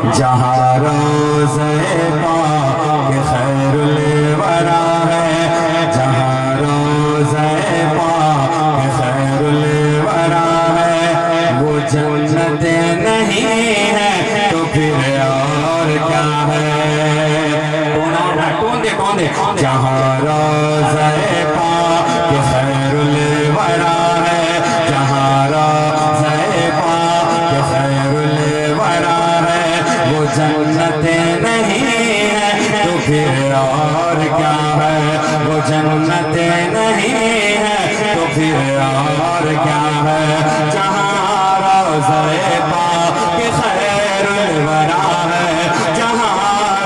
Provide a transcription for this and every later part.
جہاں روضہ پاک خیر الورا ہے، جہاں روضہ پاک خیر الورا ہے، وہ جنت نہیں ہے تو پھر اور کیا ہے؟ کون دے جہاں روضہ پاک خیر الورا ہے، جہاں روضہ پاک خیر الورا ہے، وہ جنت نہیں ہے تو پھر اور کیا ہے؟ وہ جنت نہیں ہے تو پھر اور کیا ہے؟ جہاں روضہ پاک خیر الورا ہے، جہاں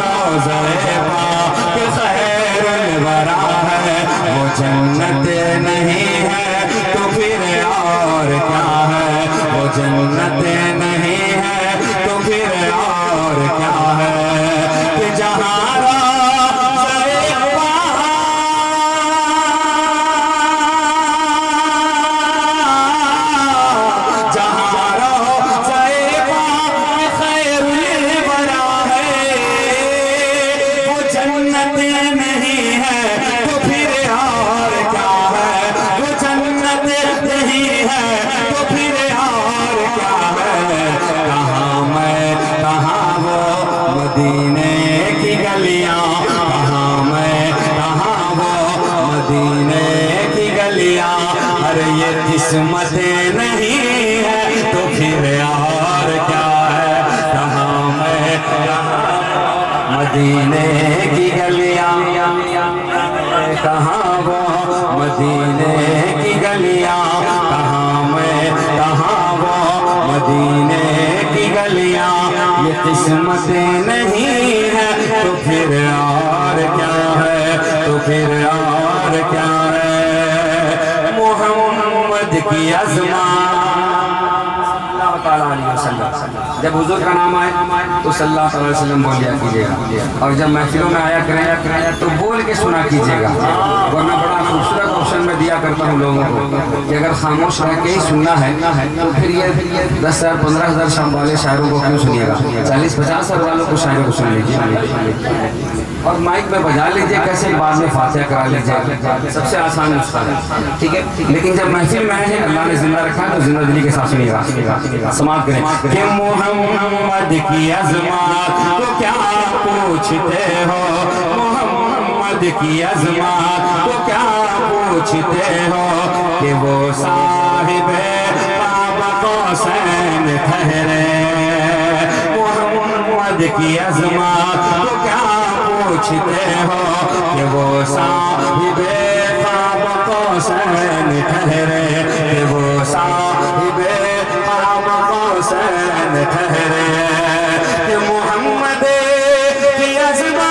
روضہ پاک خیر الورا ہے، وہ جنت نہیں ہے تو پھر اور کیا ہے؟ وہ جنت نہیں ہے تو پھر اور کیا ہے؟ کہ جہاں مدینے کی گلیاں، کہاں میں کہاں وہ مدینے کی گلیاں، ارے یہ قسمت نہیں ہے تو پھر اور کیا ہے؟ کہاں میں کہاں مدینے کی گلیاں، کہاں وہ مدینے کی گلیاں، کہاں میں کہاں وہ مدینے کی گلیاں، یہ قسمت نہیں ہے تو پھر اور کیا ہے؟ تو پھر اور کیا ہے؟ محمد کی عظمت اللہ تعالیٰ علیہ وسلم، جب حضور کا نام آئے تو صلی اللہ علیہ وسلم بول دیا کیجئے گا، اور جب محفلوں میں آیا کریں تو بول کے سنا کیجئے گا، ورنہ بڑا خوبصورت آپشن میں دیا کرتا ہوں لوگوں کو کہ اگر خاموش رہ کے ہی سننا ہے تو پھر یہ 10,000 15,000 شام والے شاعروں کو کیوں سنیے گا؟ 40-50 والوں کو شاعروں کو سن لیجیے اور مائک میں بجا لیجیے، کیسے بعد میں فاتحہ کرا لیجیے، سب سے آسان نسخہ ہے، ٹھیک ہے؟ لیکن جب محفل میں آئے ہیں اللہ نے زندہ رکھا ہے تو زندہ دلی کے ساتھ سنیے گا، سماعت کریں کہ محمد کی عظمت تو کیا پوچھتے ہو، محمد کی عظمت تو کیا پوچھتے ہو، کہ وہ صاحب قاب قوسین ٹھہرے، محمد کی عظمت تو کیا پوچھتے ہو، کہ وہ صاحب قاب قوسین ٹھہرے، کہ وہ صاحب قاب قوسین ٹھہرے، کہ محمد کی عظمت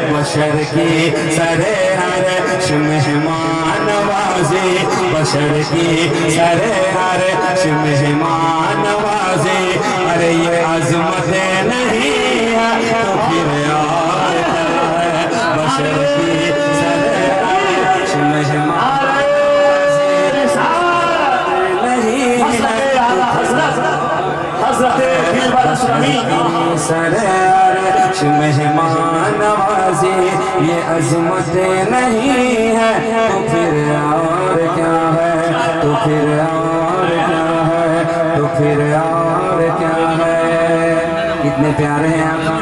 بشر کی سرے عرش مہمان نوازی، بشر کی سرے عرش مہمان نوازی، ارے یہ عظمت نہیں ہے تو پھر اور کیا ہے؟ بشر کی سرے عرش مہمان نوازی نہیں ہے، سرے عرش مہمان نوازی، یہ عظمت نہیں ہے تو پھر اور کیا ہے؟ تو پھر اور کیا ہے؟ تو پھر اور کیا ہے؟ کتنے پیارے ہیں آقا،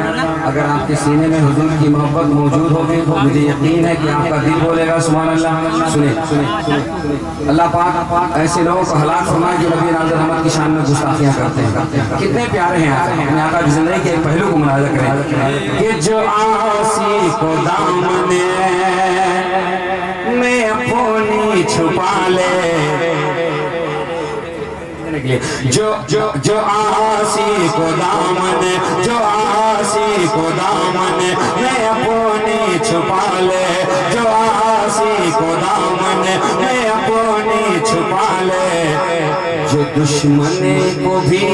اگر آپ کے سینے میں حضور کی محبت موجود ہوگی تو مجھے یقین ہے کہ آپ کا دل بولے گا سبحان اللہ۔ سنیں اللہ پاک ایسے لوگوں کو ہلاک فرمائے جو نبی ناظر احمد کی شان میں گستاخیاں کرتے ہیں، کتنے پیارے ہیں آقا، اپنے آقا کی زندگی کے ایک پہلو کو ملاحظہ کریں کہ جو عاصی کو دامن میں اپنی چھپا لے، جو عاصی کو دامن، جو عاصی کو دامن میں اپنی چھپا لے، جو عاصی کو دامن میں اپنی چھپا لے، جو دشمن کو بھی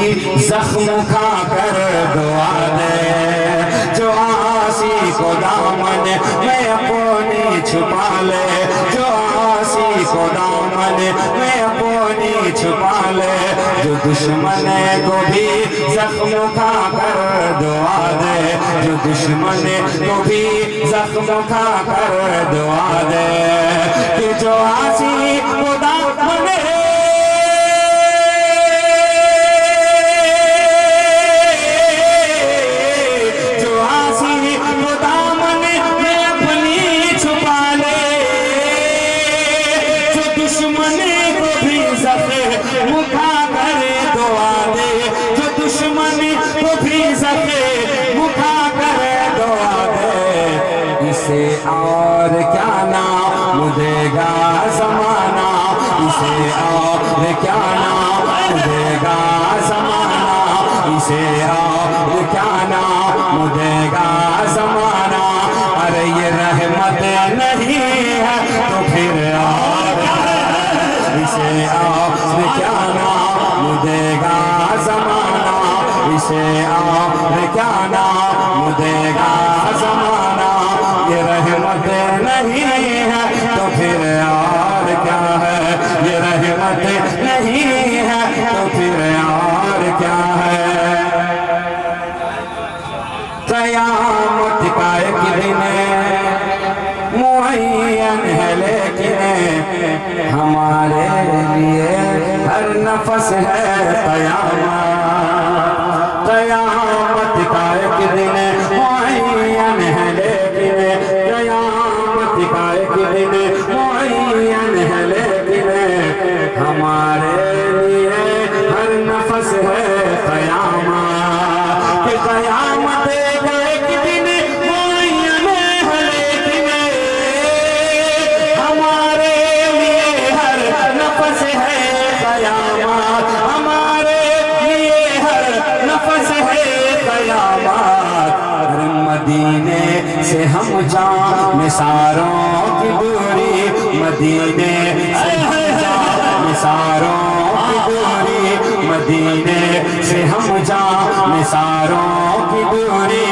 زخم کھا کر دعا دے، جو عاصی کو دامن میں اپنی چھپا لے، جو عاصی کو دامن میں اپنی چھپا لے، جو دشمن کو بھی زخم کھا کر دعا دے، جو دشمن کو بھی زخم کھا کر دعا دے، کہ جو عاصی کو دامن اور کیا نام دے گا زمانہ، اسے اور کیا نام دے گا زمانہ، اسے اور کیا نام دے گا زمانہ، ارے یہ رحمت نہیں ہے تو پھر اور اسے اور کیا نام دے گا زمانہ، اسے اور کیا نام دے گا زمانہ، یہ رحمت نہیں ہے تو پھر اور کیا ہے، یہ رحمت نہیں ہے تو پھر اور کیا ہے۔ قیامت کا ایک دن معین ہے لیکن ہمارے لیے ہر نفس ہے قیامت، قیامت کا ایک دن معین ہے لیکن قیامت کا ایک دن معین ہے لیکن ہمارے لیے ہر نفس ہے قیامت، کہ قیامت کا ایک دن معین ہے لیکن ہمارے لیے ہر نفس ہے قیامت، ہمارے لیے ہر نفس ہے قیامت، مدینے سے ہم جان نثاروں کی دوری، مدینے سے ہم جان نثاروں کی دوری، مدینے سے ہم جان نثاروں کی دوری،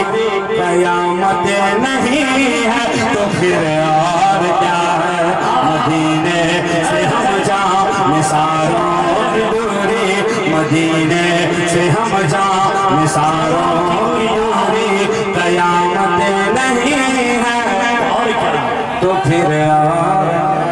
قیامت نہیں ہے تو پھر اور کیا